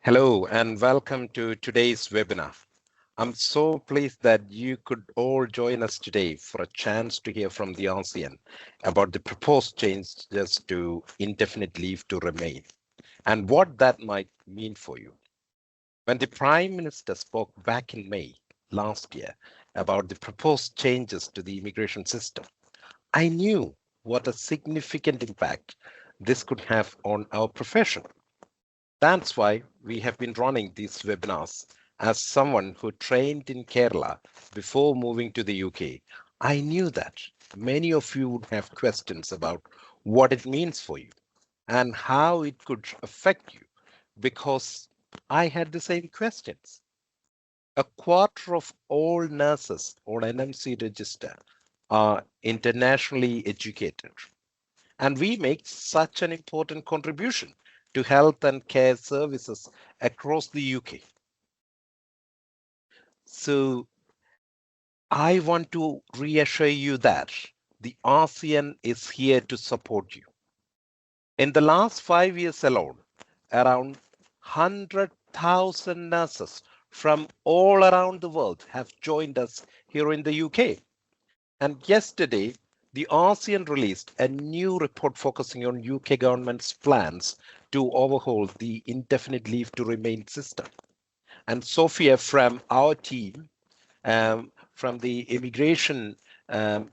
Hello and welcome to today's webinar. I'm so pleased that you could all join us today for a chance to hear from the ASEAN about the proposed changes to indefinite leave to remain and what that might mean for you. When the Prime Minister spoke back in May last year about the proposed changes to the immigration system, I knew what a significant impact this could have on our profession. That's why we have been running these webinars. As someone who trained in Kerala before moving to the UK, I knew that many of you would have questions about what it means for you and how it could affect you because I had the same questions. A quarter of all nurses on NMC register are internationally educated, and we make such an important contribution to health and care services across the UK. So I want to reassure you that the ASEAN is here to support you. In the last 5 years alone, around 100,000 nurses from all around the world have joined us here in the UK. And yesterday, the ASEAN released a new report focusing on UK government's plans to overhaul the indefinite leave to remain system. And Sophia from our team, from the immigration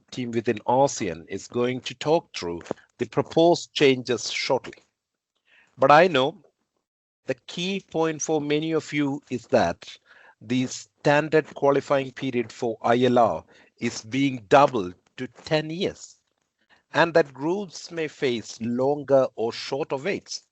team within ASEAN, is going to talk through the proposed changes shortly. But I know the key point for many of you is that the standard qualifying period for ILR is being doubled to 10 years, and that groups may face longer or shorter waits.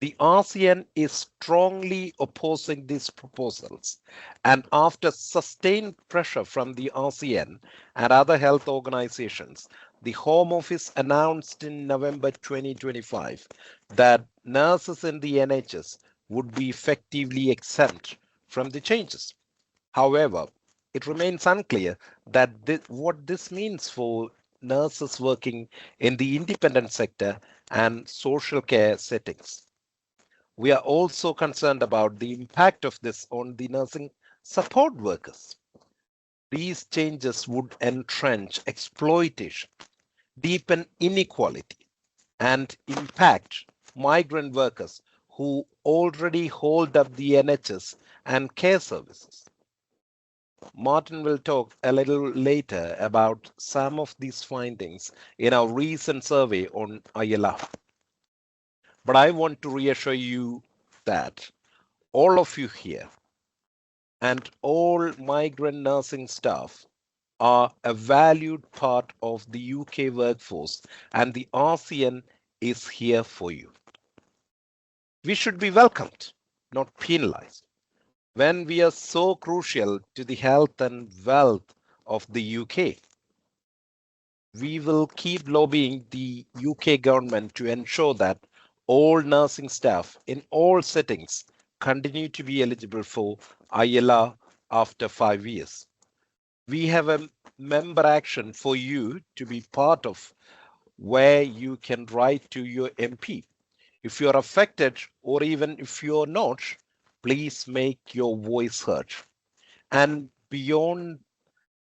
The ASEAN is strongly opposing these proposals, and after sustained pressure from the ASEAN and other health organizations, the Home Office announced in November 2025 that nurses in the NHS would be effectively exempt from the changes. However, it remains unclear that what this means for nurses working in the independent sector and social care settings. We are also concerned about the impact of this on the nursing support workers. These changes would entrench exploitation, deepen inequality, and impact migrant workers who already hold up the NHS and care services. Martin will talk a little later about some of these findings in our recent survey on ILR. But I want to reassure you that all of you here and all migrant nursing staff are a valued part of the UK workforce, and the ASEAN is here for you. We should be welcomed, not penalized, when we are so crucial to the health and wealth of the UK. We will keep lobbying the UK government to ensure that all nursing staff in all settings continue to be eligible for ILR after 5 years. We have a member action for you to be part of where you can write to your MP. If you're affected or even if you're not, please make your voice heard. And beyond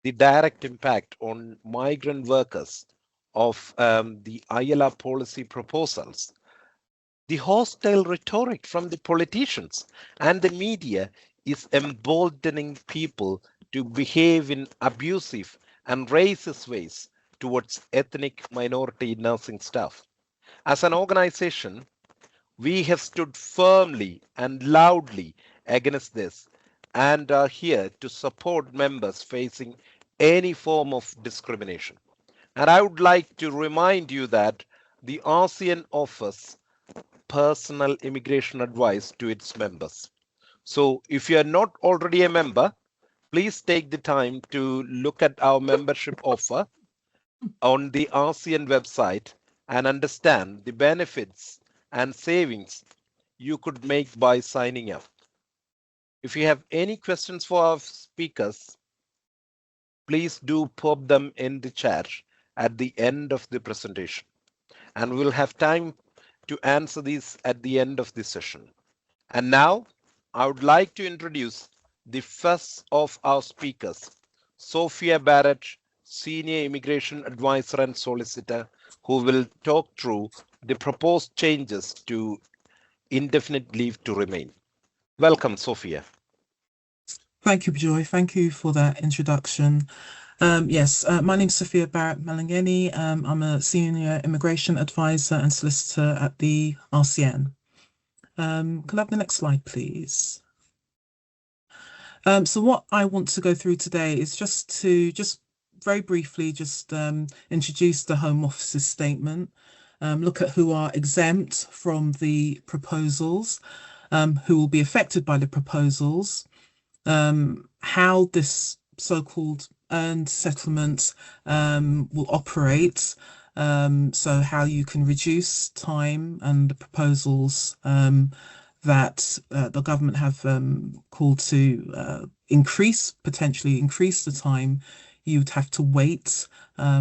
the direct impact on migrant workers of the ILR policy proposals, the hostile rhetoric from the politicians and the media is emboldening people to behave in abusive and racist ways towards ethnic minority nursing staff. As an organization, we have stood firmly and loudly against this and are here to support members facing any form of discrimination. And I would like to remind you that the ASEAN offers personal immigration advice to its members. So if you are not already a member, please take the time to look at our membership offer on the ASEAN website and understand the benefits and savings you could make by signing up. If you have any questions for our speakers, please do pop them in the chat at the end of the presentation, and we'll have time to answer these at the end of the session. And now I would like to introduce the first of our speakers, Sophia Barrett, Senior Immigration Advisor and Solicitor, who will talk through the proposed changes to indefinite leave to remain. Welcome, Sophia. Thank you, Joy. Thank you for that introduction. Yes, my name's Sophia Barrett Malangeni. I'm a senior immigration advisor and solicitor at the RCN. Could I have the next slide, please? So what I want to go through today is just very briefly introduce the Home Office's statement, look at who are exempt from the proposals, who will be affected by the proposals, how this so-called earned settlement will operate. So how you can reduce time and the proposals that the government have called to potentially increase the time you would have to wait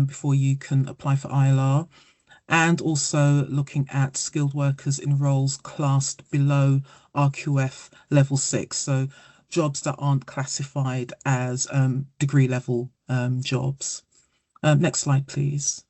before you can apply for ILR, and also looking at skilled workers in roles classed below RQF level 6, so jobs that aren't classified as degree level jobs. Next slide, please.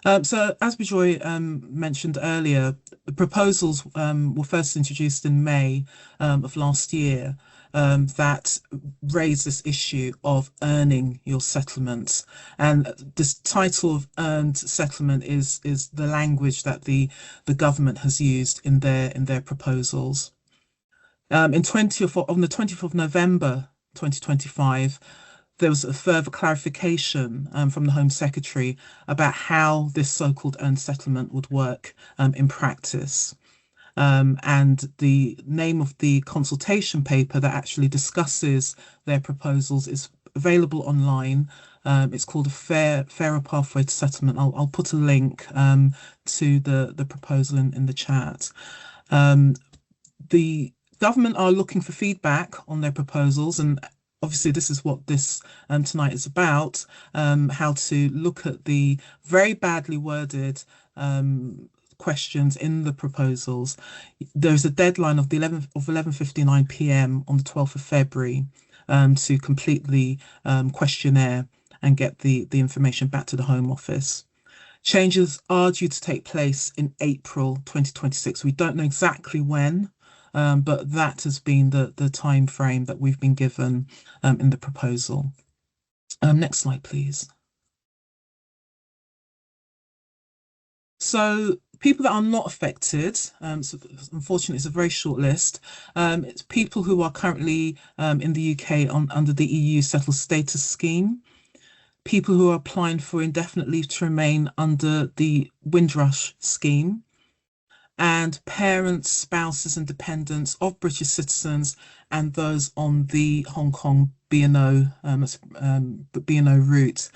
So as Bijoy mentioned earlier, the proposals were first introduced in May of last year that raised this issue of earning your settlement. And this title of earned settlement is the language that the government has used in their proposals. On the 20th of November 2025, there was a further clarification from the Home Secretary about how this so-called earned settlement would work in practice. And the name of the consultation paper that actually discusses their proposals is available online. It's called a fairer pathway to settlement. I'll put a link to the proposal in the chat. The government are looking for feedback on their proposals, and obviously this is what this tonight is about, how to look at the very badly worded questions in the proposals. There's a deadline of 11:59 p.m. on the 12th of February to complete the questionnaire and get the information back to the Home Office. Changes are due to take place in April 2026. We don't know exactly when, but that has been the time frame that we've been given in the proposal. Next slide, please. So people that are not affected, so unfortunately it's a very short list. It's people who are currently in the UK under the EU Settled Status Scheme, people who are applying for indefinite leave to remain under the Windrush scheme, and parents, spouses and dependents of British citizens and those on the Hong Kong B&O route.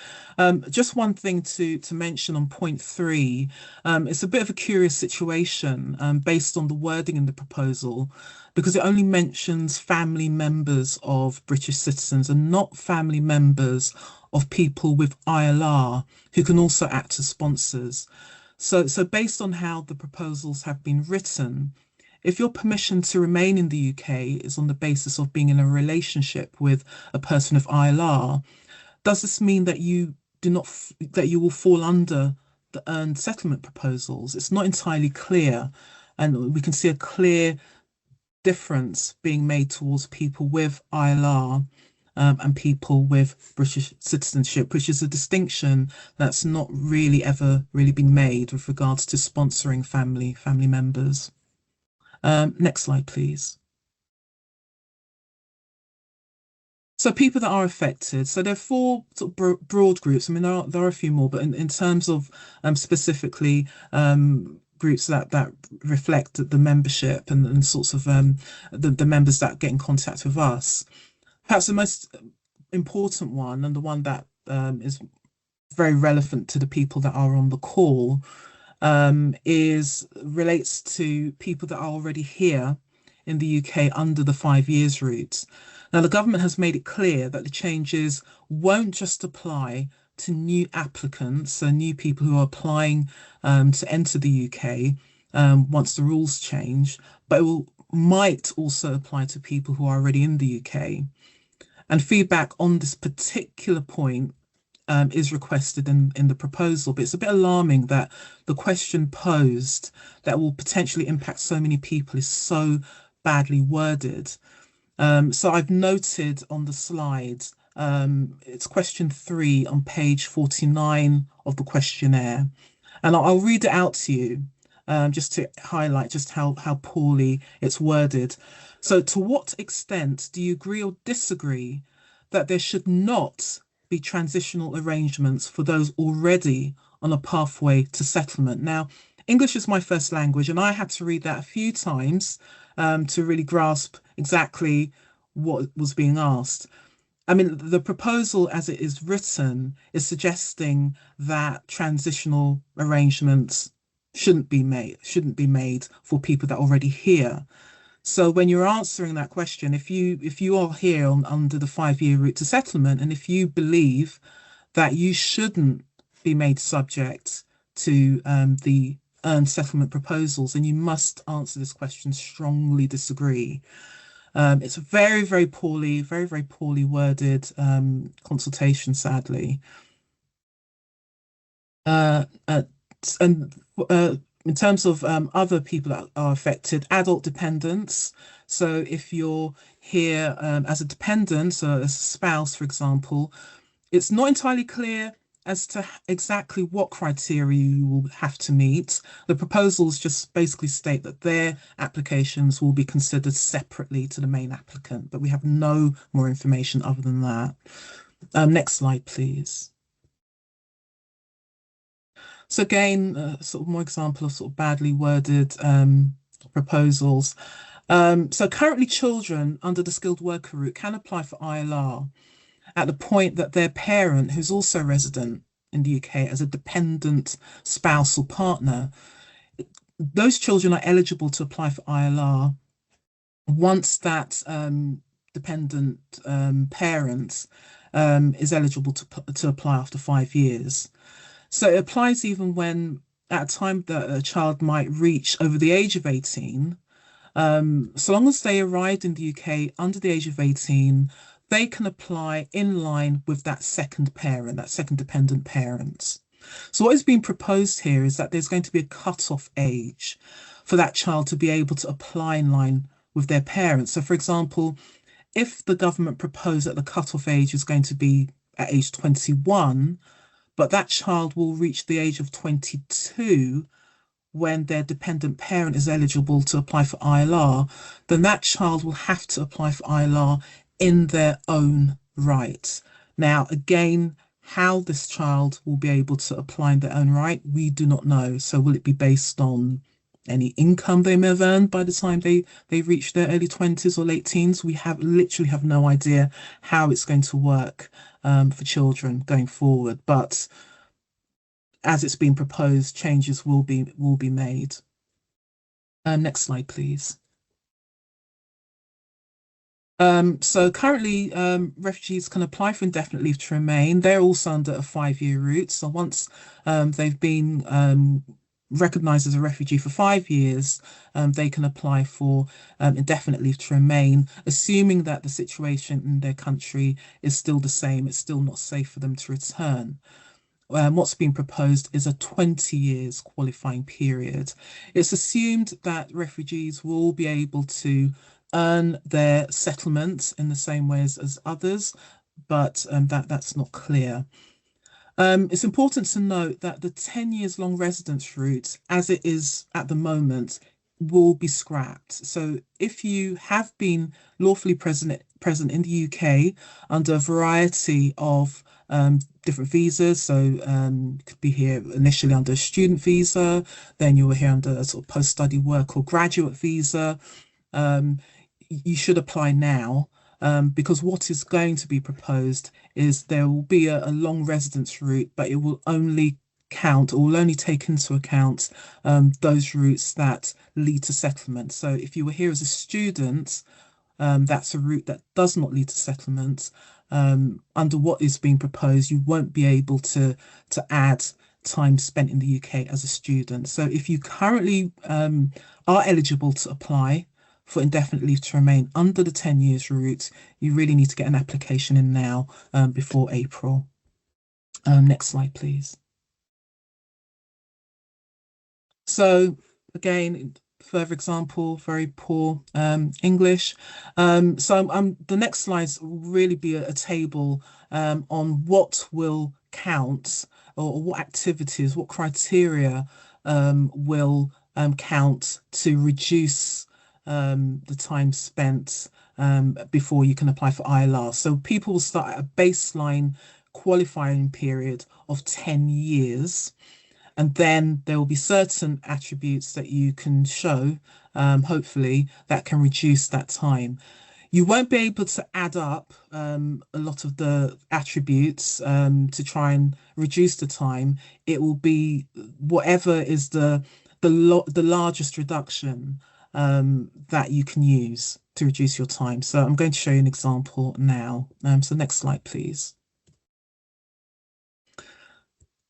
Just one thing to mention on point 3, it's a bit of a curious situation based on the wording in the proposal, because it only mentions family members of British citizens and not family members of people with ILR who can also act as sponsors. So based on how the proposals have been written, if your permission to remain in the UK is on the basis of being in a relationship with a person of ILR, does this mean that you will fall under the earned settlement proposals? It's not entirely clear, and we can see a clear difference being made towards people with ILR and people with British citizenship, which is a distinction that's not really ever really been made with regards to sponsoring family members. Next slide, please. So people that are affected, so there are 4 sort of broad groups. I mean, there are a few more, but in terms of specifically groups that reflect the membership and sorts of the members that get in contact with us. Perhaps the most important one, and the one that is very relevant to the people that are on the call, relates to people that are already here in the UK under the 5 years route. Now, the government has made it clear that the changes won't just apply to new applicants, so new people who are applying to enter the UK, once the rules change, but might also apply to people who are already in the UK. And feedback on this particular point is requested in the proposal, but it's a bit alarming that the question posed that will potentially impact so many people is so badly worded. So I've noted on the slide, it's question 3 on page 49 of the questionnaire, and I'll read it out to you, just to highlight just how poorly it's worded. So, to what extent do you agree or disagree that there should not be transitional arrangements for those already on a pathway to settlement? Now, English is my first language, and I had to read that a few times to really grasp exactly what was being asked. I mean, the proposal as it is written is suggesting that transitional arrangements shouldn't be made for people that are already here. So when you're answering that question, if you are here under the 5-year route to settlement, and if you believe that you shouldn't be made subject to the earned settlement proposals, then you must answer this question strongly disagree. It's very poorly worded consultation, sadly. Uh, uh, and in terms of other people that are affected, adult dependents. So if you're here as a dependent, so as a spouse, for example, it's not entirely clear as to exactly what criteria you will have to meet. The proposals just basically state that their applications will be considered separately to the main applicant, but we have no more information other than that. Next slide, please. So again, sort of more example of sort of badly worded proposals. So currently children under the skilled worker route can apply for ILR at the point that their parent, who's also resident in the UK as a dependent spouse or partner, those children are eligible to apply for ILR once that dependent parent is eligible to apply after 5 years. So it applies even when at a time that a child might reach over the age of 18. So long as they arrived in the UK under the age of 18, they can apply in line with that second parent, that second dependent parent. So what is being proposed here is that there's going to be a cut-off age for that child to be able to apply in line with their parents. So for example, if the government proposed that the cut-off age is going to be at age 21, but that child will reach the age of 22 when their dependent parent is eligible to apply for ILR, then that child will have to apply for ILR in their own right. Now, again, how this child will be able to apply in their own right, we do not know. So will it be based on any income they may have earned by the time they reach their early 20s or late teens? We literally have no idea how it's going to work for children going forward. But as it's been proposed, changes will be made. Next slide, please. So currently, refugees can apply for indefinite leave to remain. They're also under a 5-year route. So once they've been recognised as a refugee for 5 years, they can apply for indefinite leave to remain, assuming that the situation in their country is still the same. It's still not safe for them to return. What's been proposed is a 20 years qualifying period. It's assumed that refugees will be able to earn their settlements in the same ways as others, but that's not clear. It's important to note that the 10 years long residence route, as it is at the moment, will be scrapped. So if you have been lawfully present in the UK under a variety of different visas, so you could be here initially under a student visa, then you were here under a sort of post-study work or graduate visa, you should apply now. Because what is going to be proposed is there will be a long residence route, but it will only take into account those routes that lead to settlement. So if you were here as a student, that's a route that does not lead to settlement. Under what is being proposed, you won't be able to add time spent in the UK as a student. So if you currently are eligible to apply for indefinite leave to remain under the 10 years route, you really need to get an application in now before April. Next slide, please. So again, further example, very poor English. The next slides will really be a table on what will count or what activities, what criteria will count to reduce the time spent before you can apply for ILR. So people will start at a baseline qualifying period of 10 years. And then there will be certain attributes that you can show, hopefully, that can reduce that time. You won't be able to add up a lot of the attributes to try and reduce the time. It will be whatever is the largest reduction that you can use to reduce your time. So I'm going to show you an example now. So next slide, please.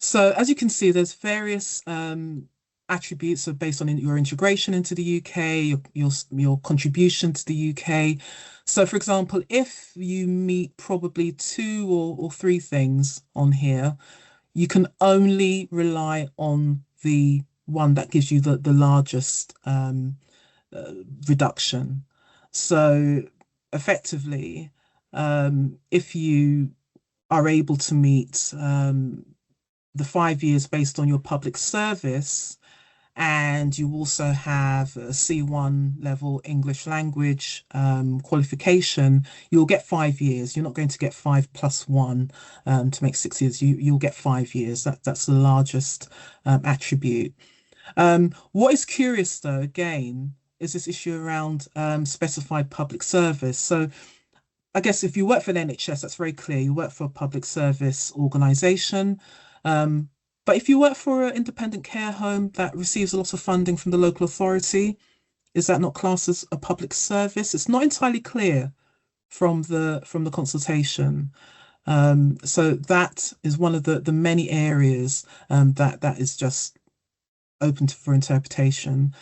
So as you can see, there's various attributes based on your integration into the UK, your contribution to the UK. So for example, if you meet probably 2 or 3 things on here, you can only rely on the one that gives you the largest reduction. So effectively, if you are able to meet the 5 years based on your public service, and you also have a C1 level English language qualification, you'll get 5 years. You're not going to get 5 plus 1 to make 6 years. You'll get 5 years. That's the largest attribute. What is curious though, again, is this issue around specified public service. So I guess if you work for the NHS, that's very clear. You work for a public service organisation. But if you work for an independent care home that receives a lot of funding from the local authority, is that not classed as a public service? It's not entirely clear from the consultation. So that is one of the many areas that is just open for interpretation.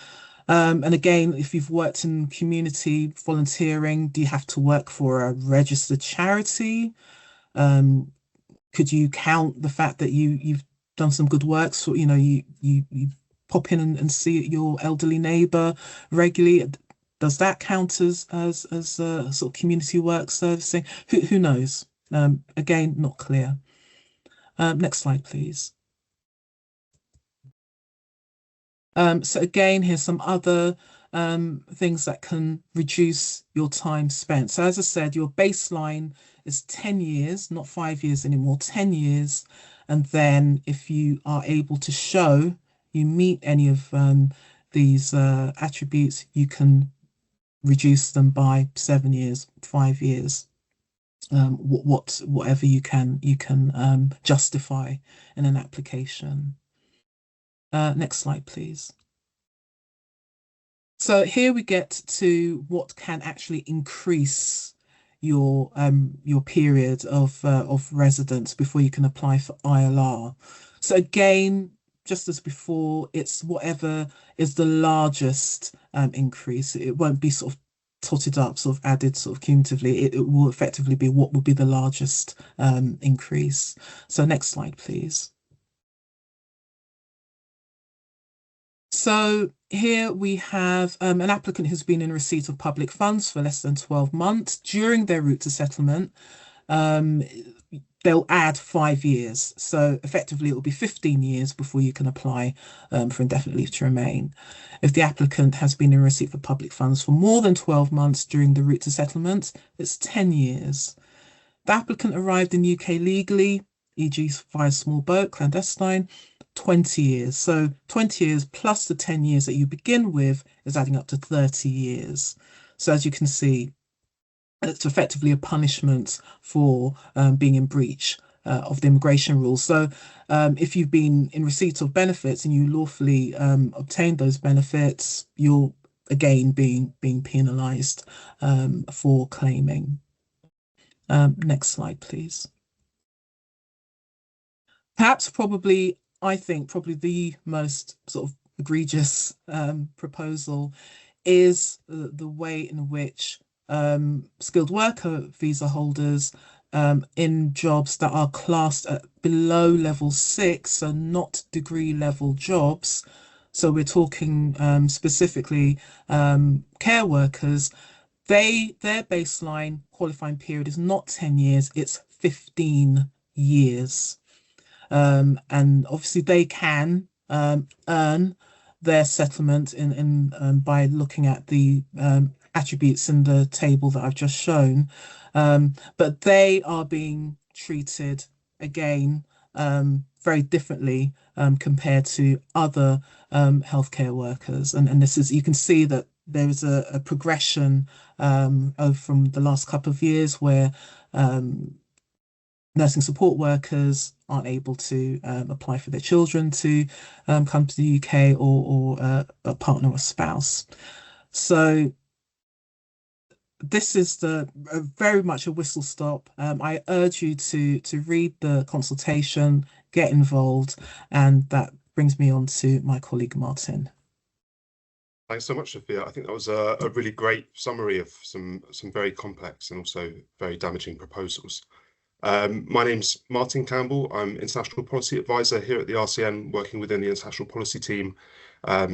And again, if you've worked in community volunteering, do you have to work for a registered charity? Could you count the fact that you've done some good work? So, you pop in and see your elderly neighbour regularly. Does that count as sort of community work servicing? Who knows? Again, not clear. Next slide, please. So again, here's some other things that can reduce your time spent. So as I said, your baseline is 10 years, not 5 years anymore, 10 years. And then if you are able to show you meet any of these attributes, you can reduce them by 7 years, 5 years, whatever you can justify in an application. Next slide, please. So here we get to what can actually increase your period of residence before you can apply for ILR. So again, just as before, it's whatever is the largest increase. It won't be sort of totted up, sort of added sort of cumulatively. It will effectively be what would be the largest increase. So next slide, please. So here we have an applicant who's been in receipt of public funds for less than 12 months. During their route to settlement, they'll add 5 years. So effectively, it will be 15 years before you can apply for indefinite leave to remain. If the applicant has been in receipt for public funds for more than 12 months during the route to settlement, it's 10 years. The applicant arrived in UK legally, e.g. via small boat, clandestine, 20 years. So 20 years plus the 10 years that you begin with is adding up to 30 years. So as you can see, it's effectively a punishment for being in breach of the immigration rules. So if you've been in receipt of benefits and you lawfully obtained those benefits, you're again being penalised for claiming. Next slide, please. Perhaps probably I think probably the most sort of egregious proposal is the way in which skilled worker visa holders in jobs that are classed at below level 6, so not degree level jobs. So we're talking specifically care workers. Their baseline qualifying period is not 10 years, it's 15 years. And obviously they can earn their settlement in by looking at the attributes in the table that I've just shown. But they are being treated again very differently compared to other healthcare workers. And this is, you can see that there is a progression from the last couple of years where nursing support workers aren't able to apply for their children to come to the UK, or a partner or spouse. So this is very much a whistle stop. I urge you to read the consultation, get involved, and that brings me on to my colleague Martin. Thanks so much, Sophia. I think that was a really great summary of some very complex and also very damaging proposals. My name's Martin Campbell. I'm International Policy Advisor here at the RCN, working within the International Policy team.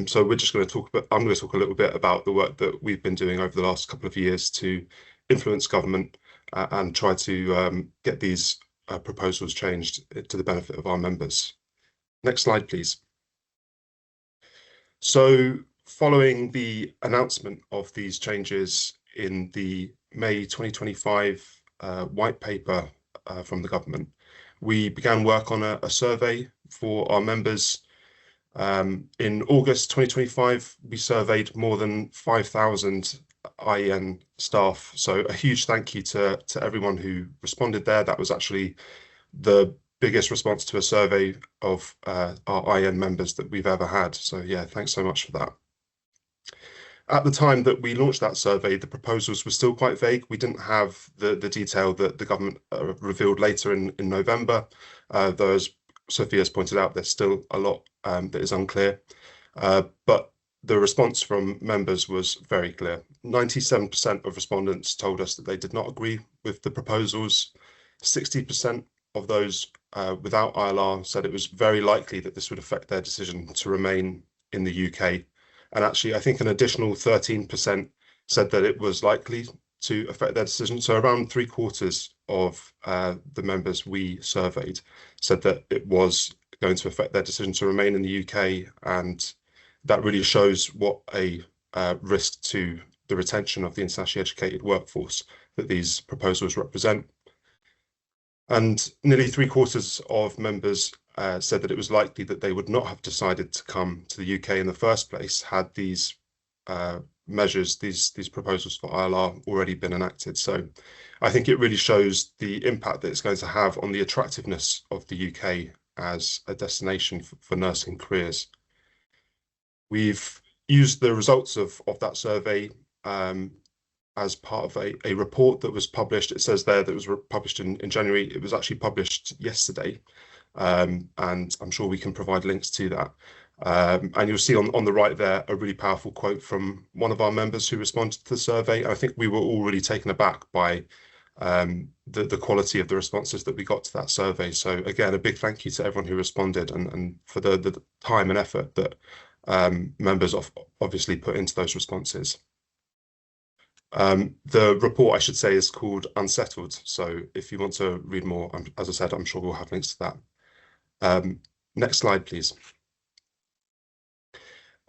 So we're just going to talk about, I'm going to talk a little bit about the work that we've been doing over the last couple of years to influence government and try to get these proposals changed to the benefit of our members. Next slide, please. So following the announcement of these changes in the May 2025 white paper from the government, we began work on a survey for our members. In August 2025, we surveyed more than 5,000 IEN staff. So a huge thank you to everyone who responded there. That was actually the biggest response to a survey of our IEN members that we've ever had. So yeah, thanks so much for that. At the time that we launched that survey, the proposals were still quite vague. We didn't have the detail that the government revealed later in November. Though, as Sophia's pointed out, there's still a lot that is unclear. But the response from members was very clear. 97% of respondents told us that they did not agree with the proposals. 60% of those without ILR said it was very likely that this would affect their decision to remain in the UK. And actually, I think an additional 13% said that it was likely to affect their decision. So around 3/4 of the members we surveyed said that it was going to affect their decision to remain in the UK. And that really shows what a risk to the retention of the internationally educated workforce that these proposals represent. And nearly 3/4 of members said that it was likely that they would not have decided to come to the UK in the first place had these measures, these proposals for ILR already been enacted. So I think it really shows the impact that it's going to have on the attractiveness of the UK as a destination for nursing careers. We've used the results of that survey as part of a report that was published. It says there that it was published in January. It was actually published yesterday. And I'm sure we can provide links to that. And you'll see on the right there a really powerful quote from one of our members who responded to the survey. And I think we were all really taken aback by the quality of the responses that we got to that survey. So again, a big thank you to everyone who responded and for the time and effort that members obviously put into those responses. The report, I should say, is called Unsettled. So if you want to read more, as I said, I'm sure we'll have links to that. Next slide, please.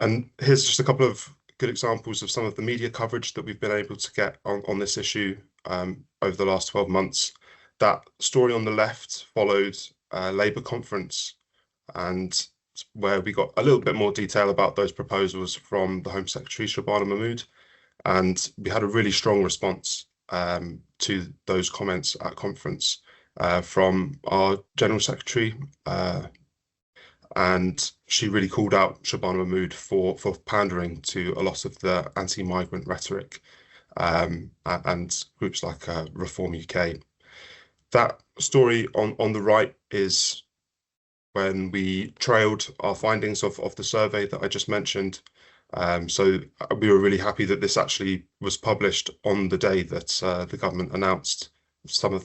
And here's just a couple of good examples of some of the media coverage that we've been able to get on this issue over the last 12 months. That story on the left followed a Labour conference, and where we got a little bit more detail about those proposals from the Home Secretary, Shabana Mahmood. And we had a really strong response to those comments at conference from our General Secretary. And she really called out Shabana Mahmood for pandering to a lot of the anti-migrant rhetoric and groups like Reform UK. That story on the right is when we trailed our findings of the survey that I just mentioned. So we were really happy that this actually was published on the day that the government announced some more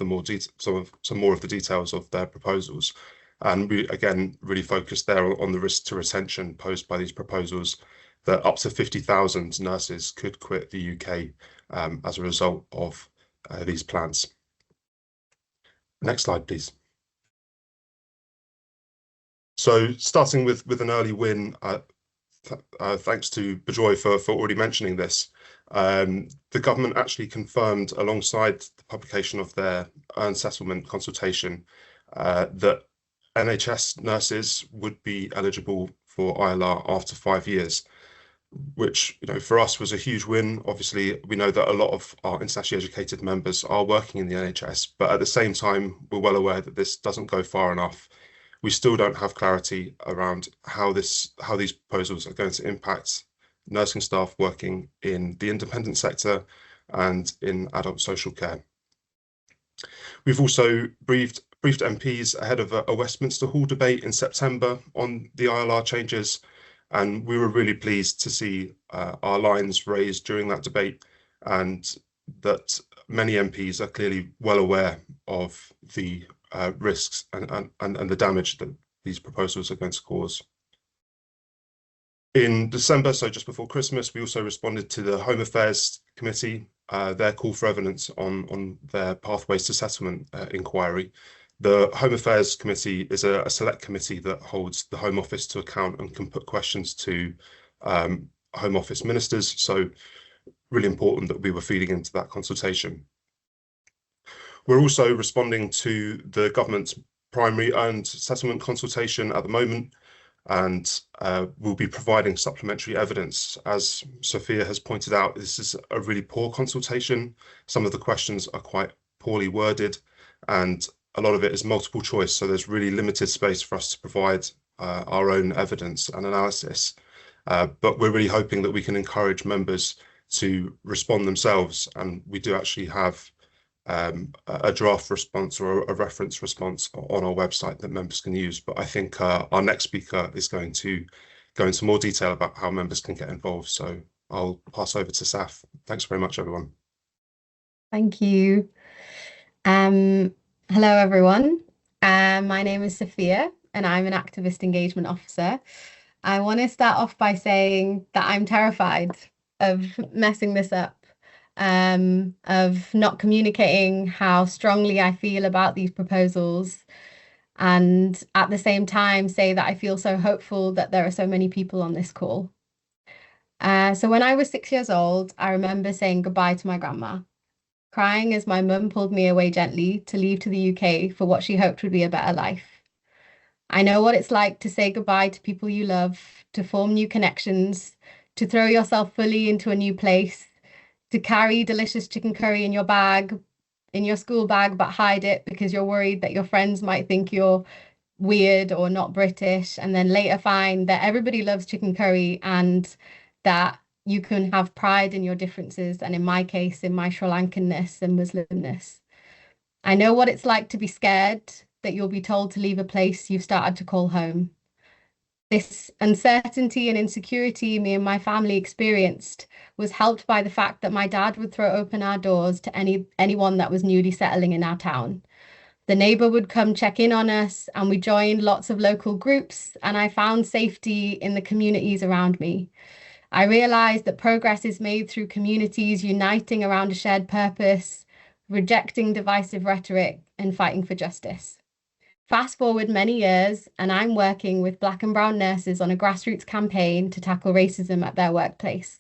of the details of their proposals. And we again really focused there on the risk to retention posed by these proposals, that up to 50,000 nurses could quit the UK as a result of these plans. Next slide, please. So starting with an early win, thanks to Bejoy for already mentioning this, the government actually confirmed alongside the publication of their earned settlement consultation that NHS nurses would be eligible for ILR after 5 years, which, you know, for us was a huge win. Obviously, we know that a lot of our internationally educated members are working in the NHS, but at the same time, we're well aware that this doesn't go far enough. We still don't have clarity around how these proposals are going to impact nursing staff working in the independent sector and in adult social care. We've also briefed MPs ahead of a Westminster Hall debate in September on the ILR changes, and we were really pleased to see our lines raised during that debate, and that many MPs are clearly well aware of the risks and the damage that these proposals are going to cause. In December, so just before Christmas, we also responded to the Home Affairs Committee, their call for evidence on their pathways to settlement inquiry. The Home Affairs Committee is a select committee that holds the Home Office to account and can put questions to Home Office ministers. So really important that we were feeding into that consultation. We're also responding to the government's primary earned settlement consultation at the moment, and we'll be providing supplementary evidence. As Sophia has pointed out, this is a really poor consultation. Some of the questions are quite poorly worded, and a lot of it is multiple choice, so there's really limited space for us to provide our own evidence and analysis. But we're really hoping that we can encourage members to respond themselves, and we do actually have a draft response or a reference response on our website that members can use. But I think our next speaker is going to go into more detail about how members can get involved. So I'll pass over to Saf. Thanks very much, everyone. Thank you. Hello, everyone. My name is Sophia, and I'm an activist engagement officer. I want to start off by saying that I'm terrified of messing this up. Of not communicating how strongly I feel about these proposals, and at the same time say that I feel so hopeful that there are so many people on this call. So when I was 6 years old, I remember saying goodbye to my grandma, crying as my mum pulled me away gently to leave to the UK for what she hoped would be a better life. I know what it's like to say goodbye to people you love, to form new connections, to throw yourself fully into a new place, to carry delicious chicken curry in your bag, in your school bag, but hide it because you're worried that your friends might think you're weird or not British, and then later find that everybody loves chicken curry and that you can have pride in your differences, and in my case, in my Sri Lankanness and Muslimness. I know what it's like to be scared that you'll be told to leave a place you've started to call home. This uncertainty and insecurity me and my family experienced was helped by the fact that my dad would throw open our doors to anyone that was newly settling in our town. The neighbour would come check in on us, and we joined lots of local groups, and I found safety in the communities around me. I realised that progress is made through communities uniting around a shared purpose, rejecting divisive rhetoric, and fighting for justice. Fast forward many years, and I'm working with Black and brown nurses on a grassroots campaign to tackle racism at their workplace.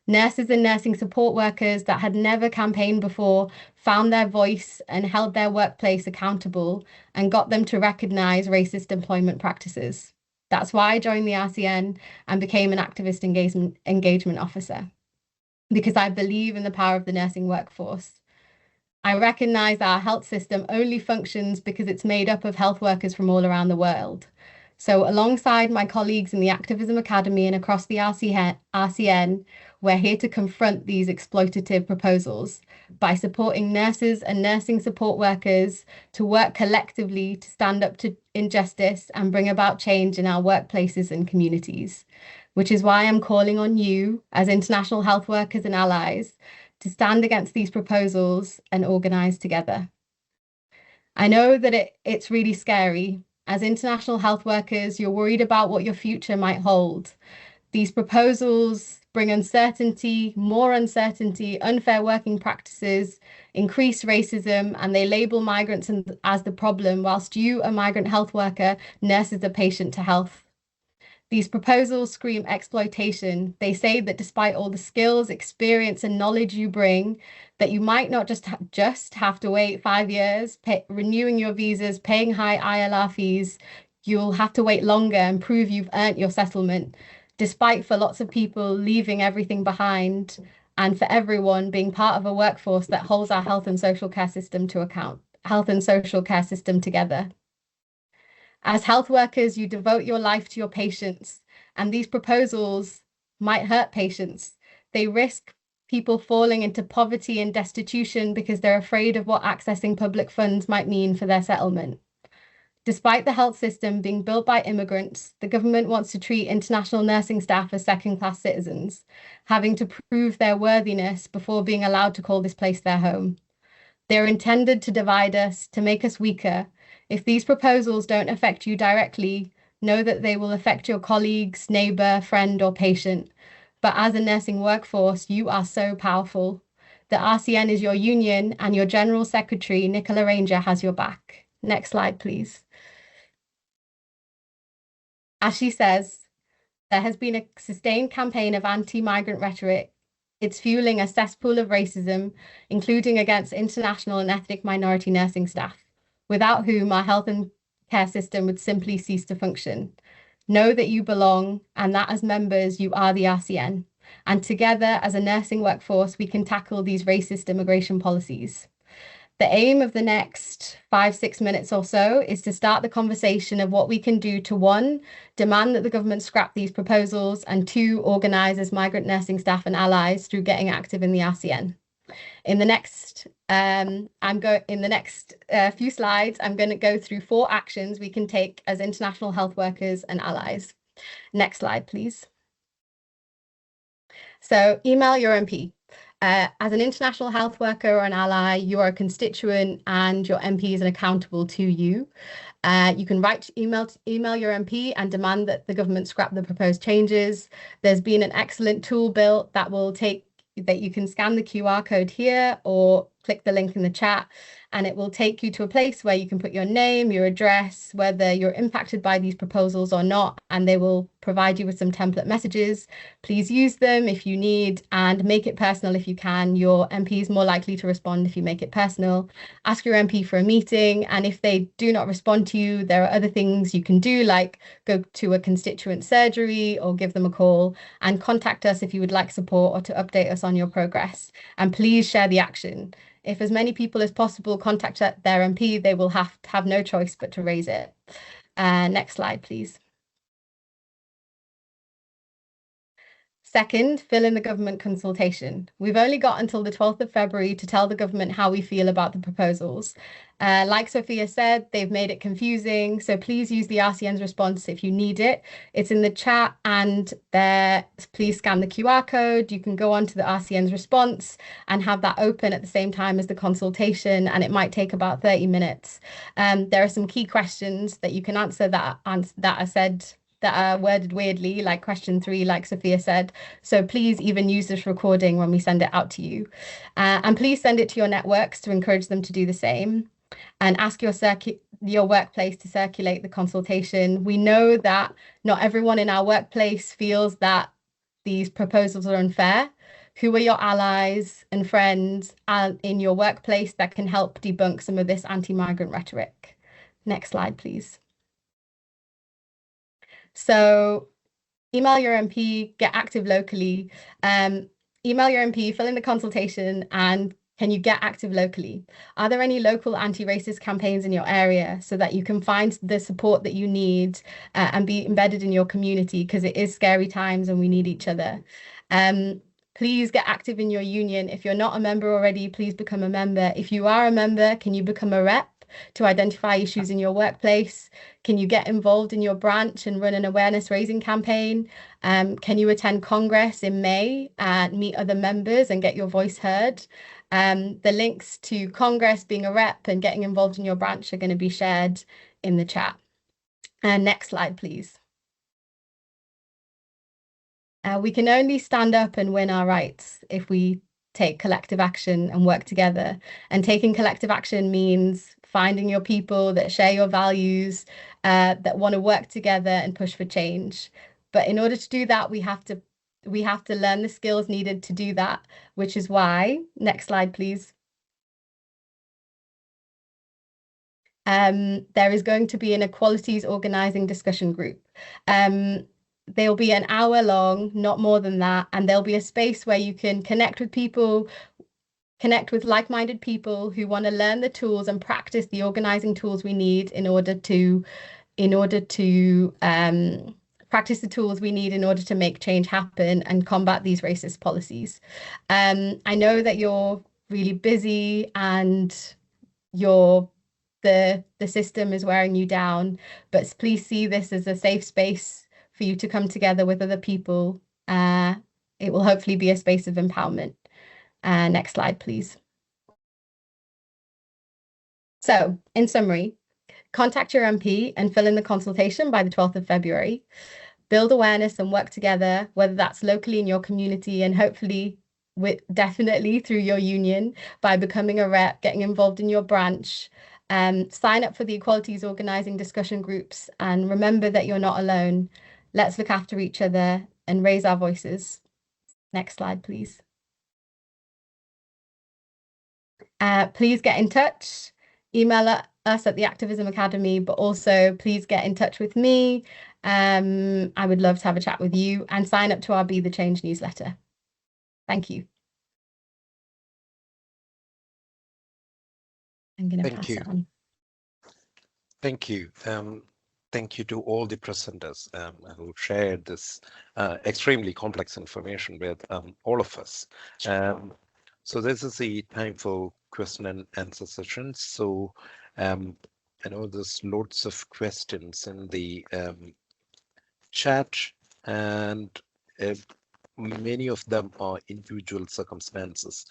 Nurses and nursing support workers that had never campaigned before found their voice and held their workplace accountable and got them to recognise racist employment practices. That's why I joined the RCN and became an activist engagement officer, because I believe in the power of the nursing workforce. I recognise our health system only functions because it's made up of health workers from all around the world. So alongside my colleagues in the Activism Academy and across the RCN, we're here to confront these exploitative proposals by supporting nurses and nursing support workers to work collectively to stand up to injustice and bring about change in our workplaces and communities, which is why I'm calling on you as international health workers and allies to stand against these proposals and organise together. I know that it's really scary. As international health workers, you're worried about what your future might hold. These proposals bring uncertainty, more uncertainty, unfair working practices, increased racism, and they label migrants as the problem, whilst you, a migrant health worker, nurses a patient to health. These proposals scream exploitation. They say that despite all the skills, experience, and knowledge you bring, that you might not just have to wait 5 years, renewing your visas, paying high ILR fees. You'll have to wait longer and prove you've earned your settlement, despite for lots of people leaving everything behind and for everyone being part of a workforce that holds our health and social care system to account, health and social care system together. As health workers, you devote your life to your patients, and these proposals might hurt patients. They risk people falling into poverty and destitution because they're afraid of what accessing public funds might mean for their settlement. Despite the health system being built by immigrants, the government wants to treat international nursing staff as second-class citizens, having to prove their worthiness before being allowed to call this place their home. They're intended to divide us, to make us weaker. If these proposals don't affect you directly, know that they will affect your colleagues, neighbour, friend, or patient. But as a nursing workforce, you are so powerful. The RCN is your union, and your General Secretary, Nicola Ranger, has your back. Next slide, please. As she says, there has been a sustained campaign of anti-migrant rhetoric. It's fueling a cesspool of racism, including against international and ethnic minority nursing staff, without whom our health and care system would simply cease to function. Know that you belong, and that as members, you are the RCN. And together, as a nursing workforce, we can tackle these racist immigration policies. The aim of the next 5-6 minutes or so is to start the conversation of what we can do to, 1, demand that the government scrap these proposals, and 2, organise as migrant nursing staff and allies through getting active in the RCN. In the next few slides, I'm going to go through 4 actions we can take as international health workers and allies. Next slide, please. So email your MP. As an international health worker or an ally, you are a constituent and your MP is accountable to you. You can email your MP and demand that the government scrap the proposed changes. There's been an excellent tool built that you can scan the QR code here or click the link in the chat, and it will take you to a place where you can put your name, your address, whether you're impacted by these proposals or not, and they will provide you with some template messages. Please use them if you need, and make it personal if you can. Your MP is more likely to respond if you make it personal. Ask your MP for a meeting, and if they do not respond to you, there are other things you can do, like go to a constituent surgery or give them a call, and contact us if you would like support or to update us on your progress. And please share the action. If as many people as possible contact their MP, they will have no choice but to raise it. Next slide, please. Second, fill in the government consultation. We've only got until the 12th of February to tell the government how we feel about the proposals. Like Sophia said, they've made it confusing, so please use the RCN's response if you need it. It's in the chat, and please scan the QR code. You can go on to the RCN's response and have that open at the same time as the consultation, and it might take about 30 minutes. There are some key questions that you can answer that are worded weirdly, like question 3, like Sophia said. So please even use this recording when we send it out to you. And please send it to your networks to encourage them to do the same. And ask your workplace to circulate the consultation. We know that not everyone in our workplace feels that these proposals are unfair. Who are your allies and friends in your workplace that can help debunk some of this anti-migrant rhetoric? Next slide, please. So email your MP, get active locally, email your MP, fill in the consultation, and Can you get active locally? Are there any local anti-racist campaigns in your area so that you can find the support that you need and be embedded in your community, because it is scary times and we need each other. Please get active in your union. If you're not a member already, please become a member. If you are a member, can you become a rep to identify issues in your workplace? Can you get involved in your branch and run an awareness raising campaign? Can you attend Congress in May and meet other members and get your voice heard? The links to Congress, being a rep, and getting involved in your branch are going to be shared in the chat. Next slide, please. We can only stand up and win our rights if we take collective action and work together. And taking collective action means finding your people that share your values, that want to work together and push for change. But in order to do that, we have to learn the skills needed to do that, which is why, next slide, please. There is going to be an equalities organizing discussion group. They'll be an hour long, not more than that, and there'll be a space where you can connect with people, connect with like-minded people who want to learn the tools and practice the organizing tools we need in order to practice the tools we need in order to make change happen and combat these racist policies. I know that you're really busy and the system is wearing you down, but please see this as a safe space for you to come together with other people. It will hopefully be a space of empowerment. Next slide, please. So, in summary, contact your MP and fill in the consultation by the 12th of February. Build awareness and work together, whether that's locally in your community and hopefully definitely through your union by becoming a rep, getting involved in your branch. Sign up for the equalities organizing discussion groups, and remember that you're not alone. Let's look after each other and raise our voices. Next slide, please. Please get in touch. Email us at the Activism Academy, but also please get in touch with me. I would love to have a chat with you, and sign up to our Be the Change newsletter. Thank you. I'm going to pass it on. Thank you. Thank you to all the presenters who shared this extremely complex information with all of us. So this is the time for question and answer sessions. So I know there's lots of questions in the chat, and many of them are individual circumstances.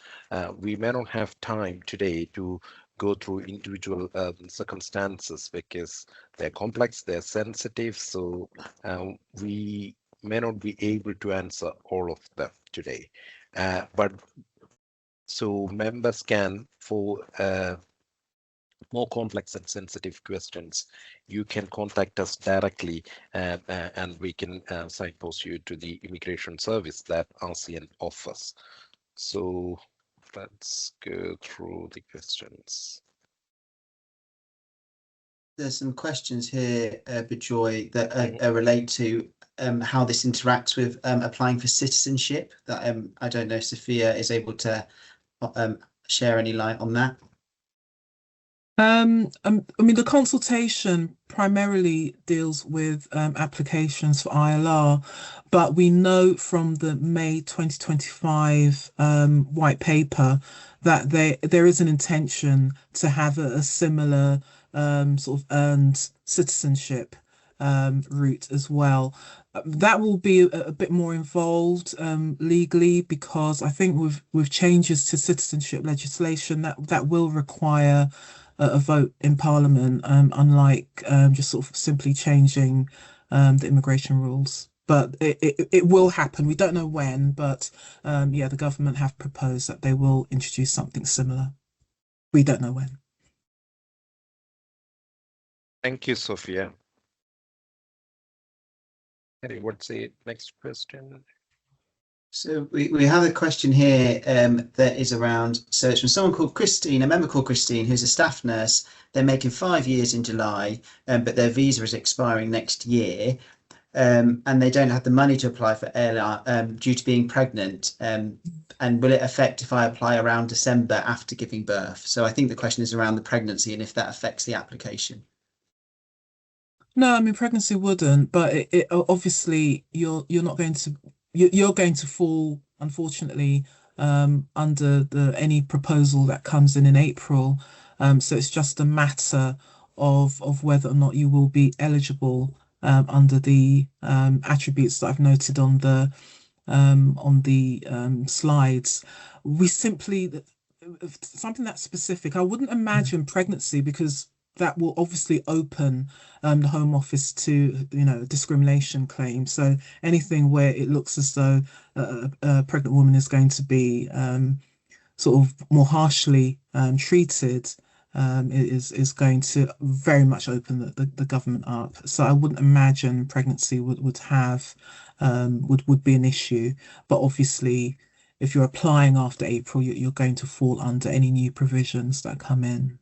We may not have time today to go through individual circumstances because they're complex, they're sensitive, so we may not be able to answer all of them today. But so members can, for more complex and sensitive questions, you can contact us directly, and we can signpost you to the immigration service that ASEAN offers. So let's go through the questions. There's some questions here, Bijoy, that relate to how this interacts with applying for citizenship. That I don't know if Sophia is able to share any light on that. I mean, the consultation primarily deals with applications for ILR, but we know from the May 2025 white paper that there is an intention to have a similar sort of earned citizenship route as well. That will be a bit more involved legally, because I think with changes to citizenship legislation that will require a vote in Parliament, unlike just sort of simply changing the immigration rules. But it will happen. We don't know when, but yeah, the government have proposed that they will introduce something similar. We don't know when. Thank you, Sophia. What's the next question? So we have a question here that is around, so it's from someone called Christine, a member called Christine, who's a staff nurse. They're making 5 years in July, but their visa is expiring next year. and they don't have the money to apply for ILR due to being pregnant. And will it affect if I apply around December after giving birth? So I think the question is around the pregnancy and if that affects the application. No, I mean pregnancy wouldn't, but it obviously you're not going to you're going to fall, unfortunately, under the any proposal that comes in April. So it's just a matter of whether or not you will be eligible under the attributes that I've noted on the slides. We simply something that's specific. I wouldn't imagine pregnancy because that will obviously open the Home Office to, discrimination claims. So anything where it looks as though a pregnant woman is going to be sort of more harshly treated is going to very much open the government up. So I wouldn't imagine pregnancy would have would be an issue. But obviously, if you're applying after April, you're going to fall under any new provisions that come in.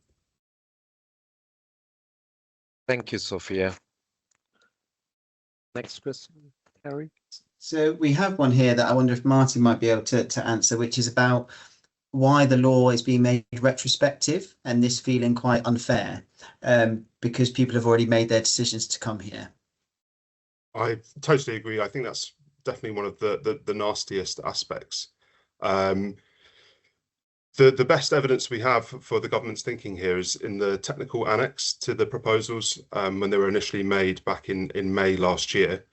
Thank you, Sophia. Next question, Harry. So we have one here that I wonder if Martin might be able to answer, which is about why the law is being made retrospective and this feeling quite unfair because people have already made their decisions to come here. I totally agree. I think that's definitely one of the nastiest aspects. The best evidence we have for the government's thinking here is in the technical annex to the proposals when they were initially made back in May last year,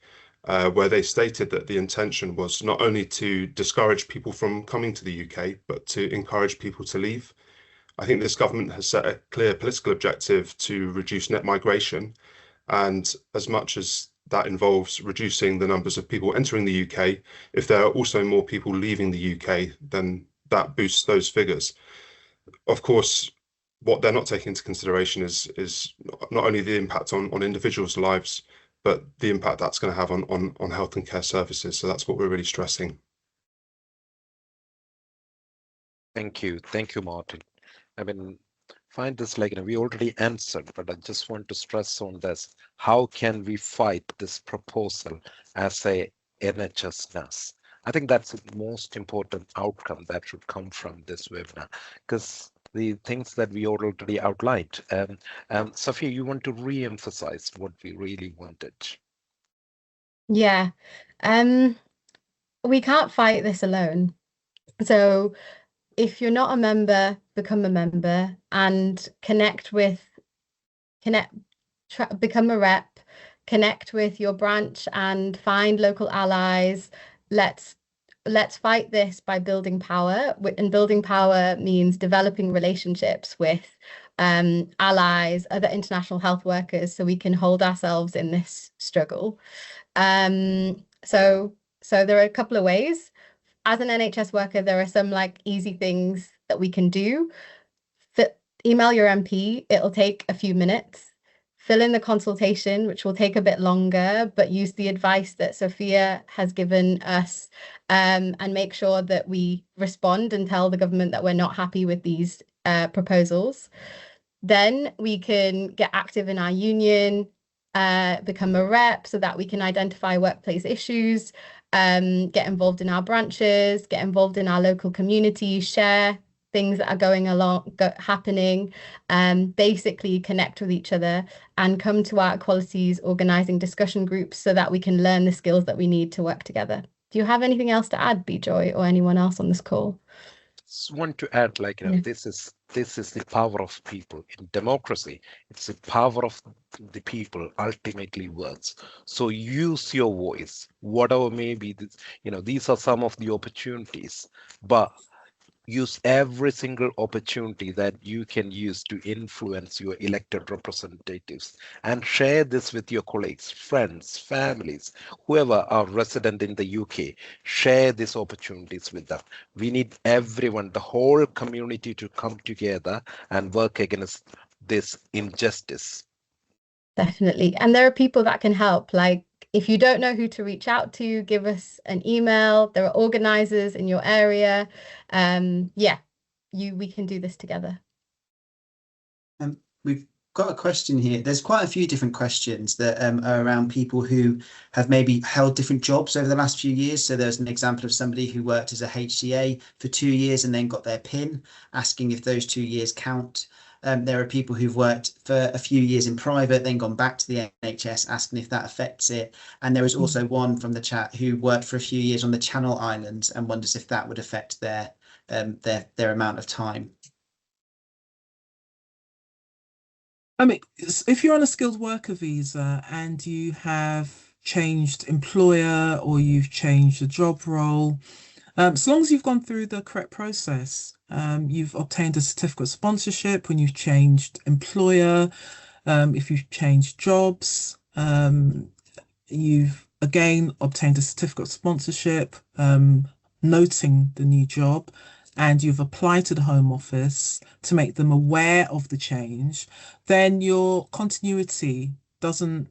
where they stated that the intention was not only to discourage people from coming to the UK, but to encourage people to leave. I think this government has set a clear political objective to reduce net migration. And as much as that involves reducing the numbers of people entering the UK, if there are also more people leaving the UK, then that boosts those figures. Of course, what they're not taking into consideration is not only the impact on individuals' lives, but the impact that's going to have on health and care services. So that's what we're really stressing. Thank you, Martin. I mean, find this like we already answered, but I just want to stress on this. How can we fight this proposal as a NHS nurse? I think that's the most important outcome that should come from this webinar, because the things that we already outlined. Sophia, you want to re-emphasize what we really wanted? Yeah, we can't fight this alone. So if you're not a member, become a member and become a rep, connect with your branch and find local allies. Let's fight this by building power, and building power means developing relationships with allies, other international health workers, so we can hold ourselves in this struggle. So there are a couple of ways. As an NHS worker, there are some like easy things that we can do. Email your MP, it'll take a few minutes. Fill in the consultation, which will take a bit longer, but use the advice that Sophia has given us and make sure that we respond and tell the government that we're not happy with these proposals. Then we can get active in our union, become a rep so that we can identify workplace issues, get involved in our branches, get involved in our local community, share things that are happening, basically connect with each other and come to our equalities organising discussion groups so that we can learn the skills that we need to work together. Do you have anything else to add, Bijoy, or anyone else on this call? Just want to add, this is the power of people in democracy. It's the power of the people ultimately works. So use your voice, whatever may be. These are some of the opportunities, but use every single opportunity that you can use to influence your elected representatives, and share this with your colleagues, friends, families, whoever are resident in the UK. Share these opportunities with them. We need everyone, the whole community, to come together and work against this injustice. Definitely. And there are people that can help. Like, if you don't know who to reach out to, give us an email. There are organizers in your area. We can do this together. We've got a question here. There's quite a few different questions that are around people who have maybe held different jobs over the last few years. So there's an example of somebody who worked as a HCA for 2 years and then got their PIN, asking if those 2 years count. There are people who've worked for a few years in private, then gone back to the NHS, asking if that affects it. And there is also one from the chat who worked for a few years on the Channel Islands and wonders if that would affect their amount of time. I mean, if you're on a skilled worker visa and you have changed employer or you've changed a job role, as long as you've gone through the correct process, you've obtained a certificate of sponsorship when you've changed employer, if you've changed jobs, you've again obtained a certificate of sponsorship, noting the new job, and you've applied to the Home Office to make them aware of the change, then your continuity doesn't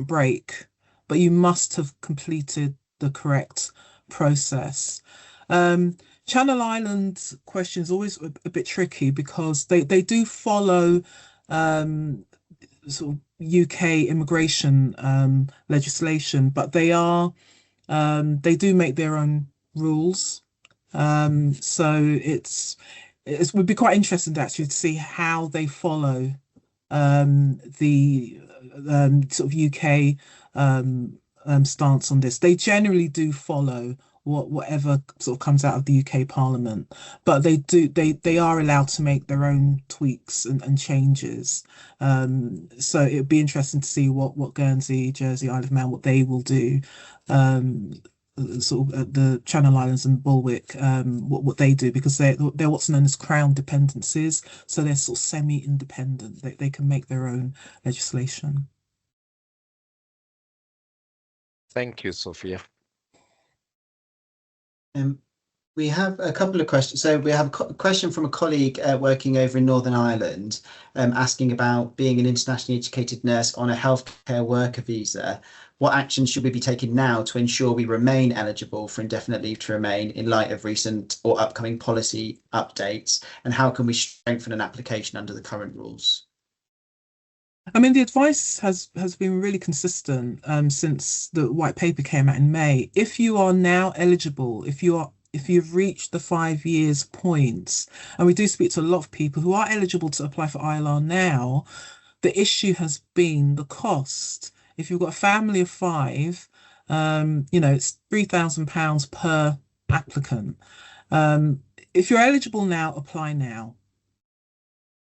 break, but you must have completed the correct process. Channel Islands question is always a bit tricky because they do follow sort of UK immigration legislation, but they do make their own rules. So it would be quite interesting actually to see how they follow the sort of UK stance on this. They generally do follow whatever sort of comes out of the UK Parliament, but they are allowed to make their own tweaks and changes. So it would be interesting to see what Guernsey, Jersey, Isle of Man, what they will do. Sort of the Channel Islands and Bulwick, what they do, because they're what's known as crown dependencies, so they're sort of semi-independent. They can make their own legislation. Thank you, Sophia. We have a couple of questions. So we have a question from a colleague working over in Northern Ireland, asking about being an internationally educated nurse on a healthcare worker visa. What actions should we be taking now to ensure we remain eligible for indefinite leave to remain in light of recent or upcoming policy updates? And how can we strengthen an application under the current rules? I mean, the advice has been really consistent since the white paper came out in May. If you are now eligible, if you've reached the 5 years points, and we do speak to a lot of people who are eligible to apply for ILR now, the issue has been the cost. If you've got a family of 5, it's £3,000 per applicant. If you're eligible now, apply now.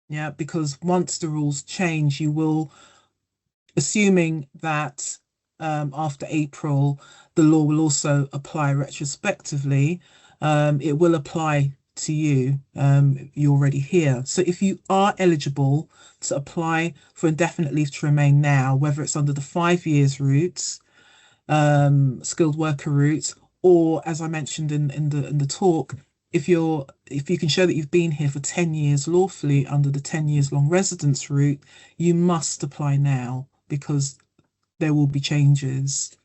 Yeah, because once the rules change, you will, assuming that after April, the law will also apply retrospectively, it will apply to you. You're already here. So if you are eligible to apply for indefinite leave to remain now, whether it's under the 5 years route, skilled worker route, or as I mentioned in the talk, if you can show that you've been here for 10 years lawfully under the 10 years long residence route, you must apply now because there will be changes.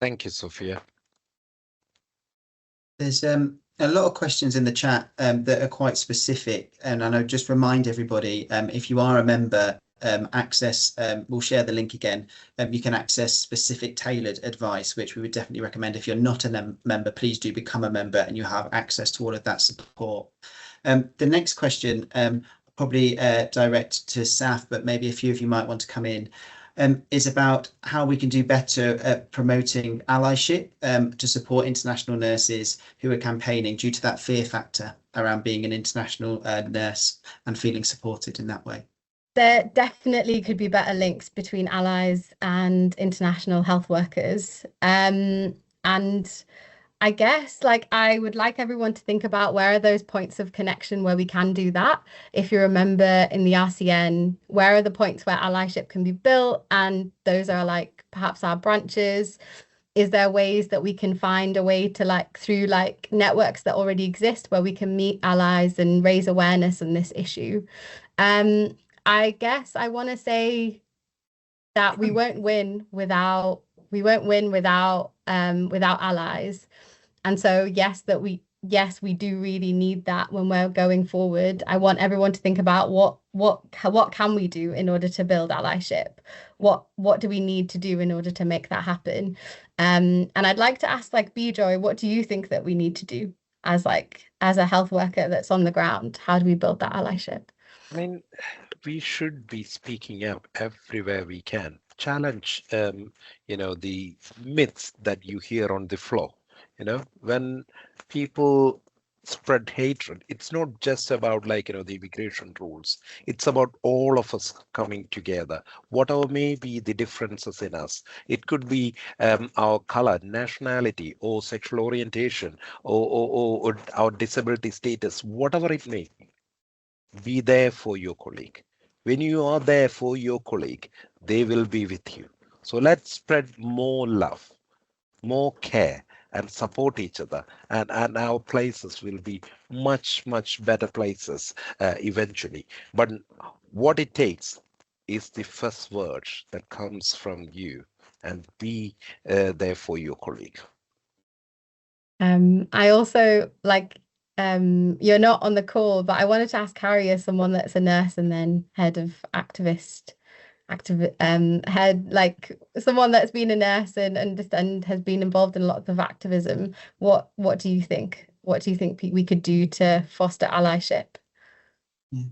Thank you, Sophia. There's a lot of questions in the chat that are quite specific, and I know just remind everybody, if you are a member, we'll share the link again. You can access specific tailored advice, which we would definitely recommend. If you're not a member, please do become a member and you have access to all of that support. The next question, probably direct to Saf, but maybe a few of you might want to come in, is about how we can do better at promoting allyship to support international nurses who are campaigning due to that fear factor around being an international nurse and feeling supported in that way. There definitely could be better links between allies and international health workers. And I guess I would like everyone to think about where are those points of connection where we can do that. If you're a member in the RCN, where are the points where allyship can be built? And those are perhaps our branches. Is there ways that we can find a way to through networks that already exist where we can meet allies and raise awareness on this issue? I guess I want to say that we won't win without allies. And so yes, that yes, we do really need that when we're going forward. I want everyone to think about what can we do in order to build allyship? What do we need to do in order to make that happen? And I'd like to ask, like, Joy, what do you think that we need to do as a health worker that's on the ground? How do we build that allyship? I mean, we should be speaking out everywhere we can. Challenge, the myths that you hear on the floor. When people spread hatred, it's not just about the immigration rules. It's about all of us coming together. Whatever may be the differences in us, it could be our color, nationality, or sexual orientation, or our disability status, whatever it may be there for your colleague. When you are there for your colleague, they will be with you. So let's spread more love, more care, and support each other. And our places will be much, much better places eventually. But what it takes is the first word that comes from you, and be there for your colleague. I also you're not on the call, but I wanted to ask Harry, as someone that's a nurse and then head of head, like someone that's been a nurse and has been involved in lots of activism. What do you think? What do you think we could do to foster allyship? Yeah.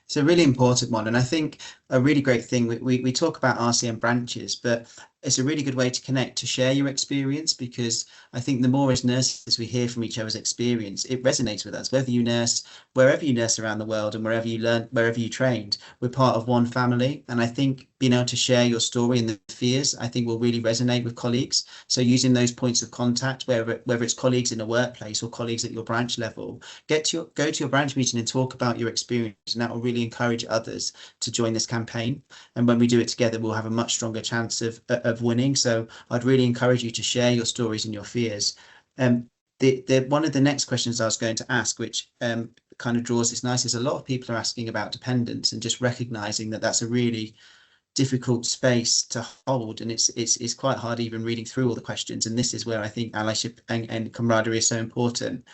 It's a really important one, and I think a really great thing, we talk about RCM branches, but it's a really good way to connect, to share your experience, because I think the more as nurses we hear from each other's experience, it resonates with us. Whether you nurse, wherever you nurse around the world, and wherever you learn, wherever you trained, we're part of one family. And I think being able to share your story and the fears, I think will really resonate with colleagues. So using those points of contact, whether it's colleagues in a workplace or colleagues at your branch level, go to your branch meeting and talk about your experience, and that will really encourage others to join this campaign. And when we do it together, we'll have a much stronger chance of winning. So I'd really encourage you to share your stories and your fears. One of the next questions I was going to ask, which kind of draws this nice, is a lot of people are asking about dependence, and just recognizing that that's a really difficult space to hold, and it's quite hard even reading through all the questions. And this is where I think allyship and camaraderie is so important.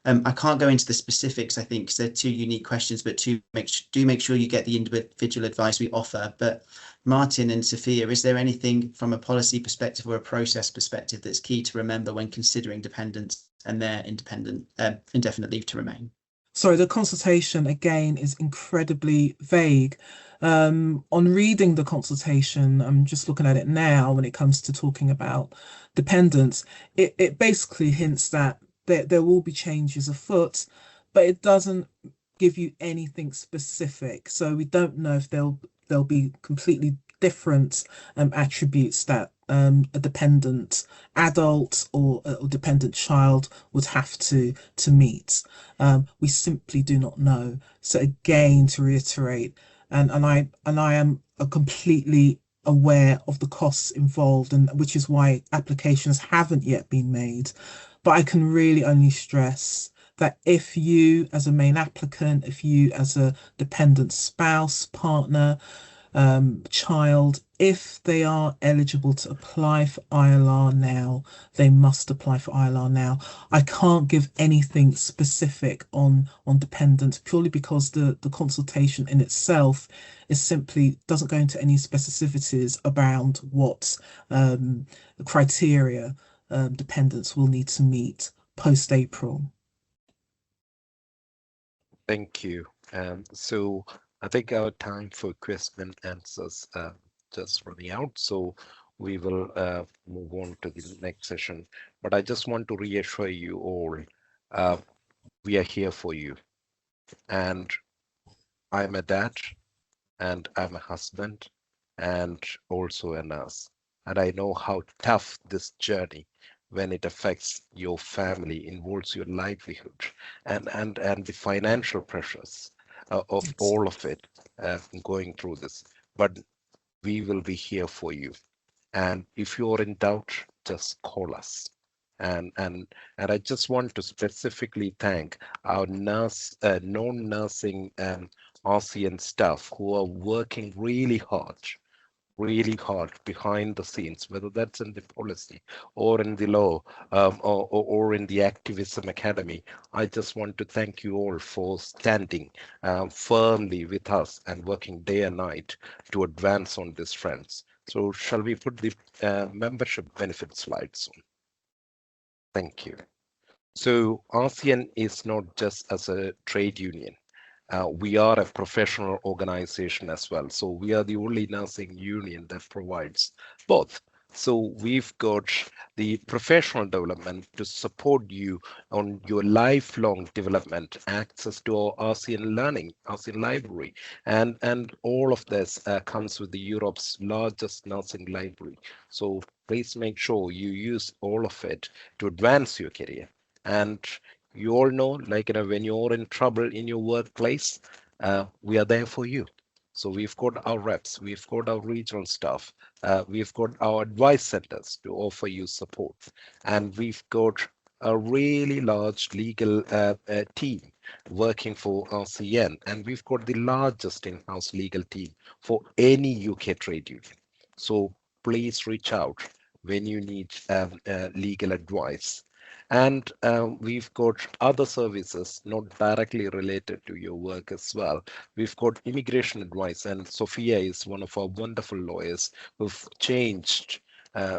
I can't go into the specifics, I think, because they're two unique questions, but do make sure you get the individual advice we offer. But Martin and Sophia, is there anything from a policy perspective or a process perspective that's key to remember when considering dependents and their indefinite leave to remain? Sorry, the consultation again is incredibly vague. On reading the consultation, I'm just looking at it now when it comes to talking about dependents, it basically hints that there will be changes afoot, but it doesn't give you anything specific. So we don't know if there'll be completely different attributes that a dependent adult or dependent child would have to meet. We simply do not know. So again, to reiterate, and I am completely aware of the costs involved, and which is why applications haven't yet been made. But I can really only stress that if you, as a main applicant, if you, as a dependent spouse, partner, child, if they are eligible to apply for ILR now, they must apply for ILR now. I can't give anything specific on dependents, purely because the consultation in itself is simply doesn't go into any specificities around what criteria dependents will need to meet post-April. Thank you. So I think our time for question and answers just running out. So we will move on to the next session. But I just want to reassure you all, we are here for you. And I'm a dad, and I'm a husband, and also a nurse. And I know how tough this journey, when it affects your family, involves your livelihood, and the financial pressures of all of it, going through this. But we will be here for you. And if you're in doubt, just call us. And I just want to specifically thank our non-nursing RCN staff who are working really hard really hard behind the scenes, whether that's in the policy or in the law, or in the Activism Academy. I just want to thank you all for standing firmly with us and working day and night to advance on this, friends. So shall we put the membership benefit slides on? Thank you. So ASEAN is not just as a trade union. We are a professional organization as well. So we are the only nursing union that provides both. So we've got the professional development to support you on your lifelong development, access to our ASEAN learning, ASEAN library, and all of this comes with the Europe's largest nursing library. So please make sure you use all of it to advance your career. And you all know, like, when you're in trouble in your workplace, we are there for you. So we've got our reps, we've got our regional staff, we've got our advice centers to offer you support, and we've got a really large legal team working for RCN, and we've got the largest in-house legal team for any UK trade union. So please reach out when you need legal advice. And we've got other services not directly related to your work as well. We've got immigration advice, and Sophia is one of our wonderful lawyers who've changed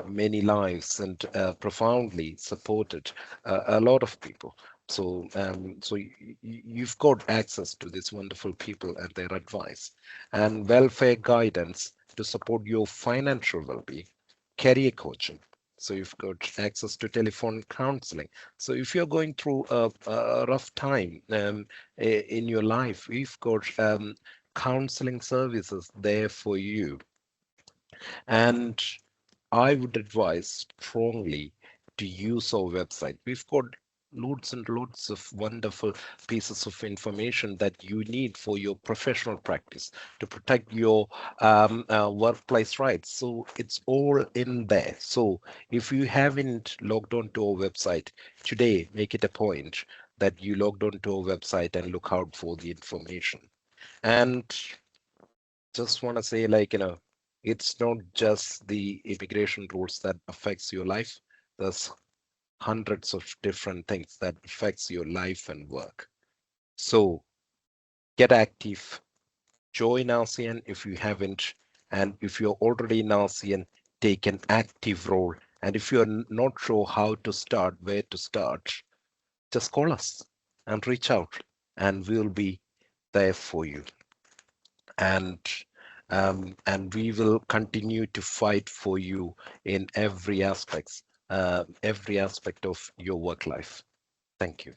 many lives and profoundly supported a lot of people. So, you've got access to these wonderful people and their advice, and welfare guidance to support your financial well-being, career coaching. So you've got access to telephone counseling. So if you're going through a rough time in your life, we've got counseling services there for you. And I would advise strongly to use our website. We've got loads and loads of wonderful pieces of information that you need for your professional practice to protect your workplace rights. So it's all in there. So if you haven't logged on to our website today, make it a point that you logged on to our website and look out for the information. And just want to say, like, it's not just the immigration rules that affects your life. There's hundreds of different things that affects your life and work. So get active, join ASEAN if you haven't, and if you're already in ASEAN, take an active role. And if you're not sure how to start, where to start, just call us and reach out, and we'll be there for you. And we will continue to fight for you in every aspect of your work life. Thank you.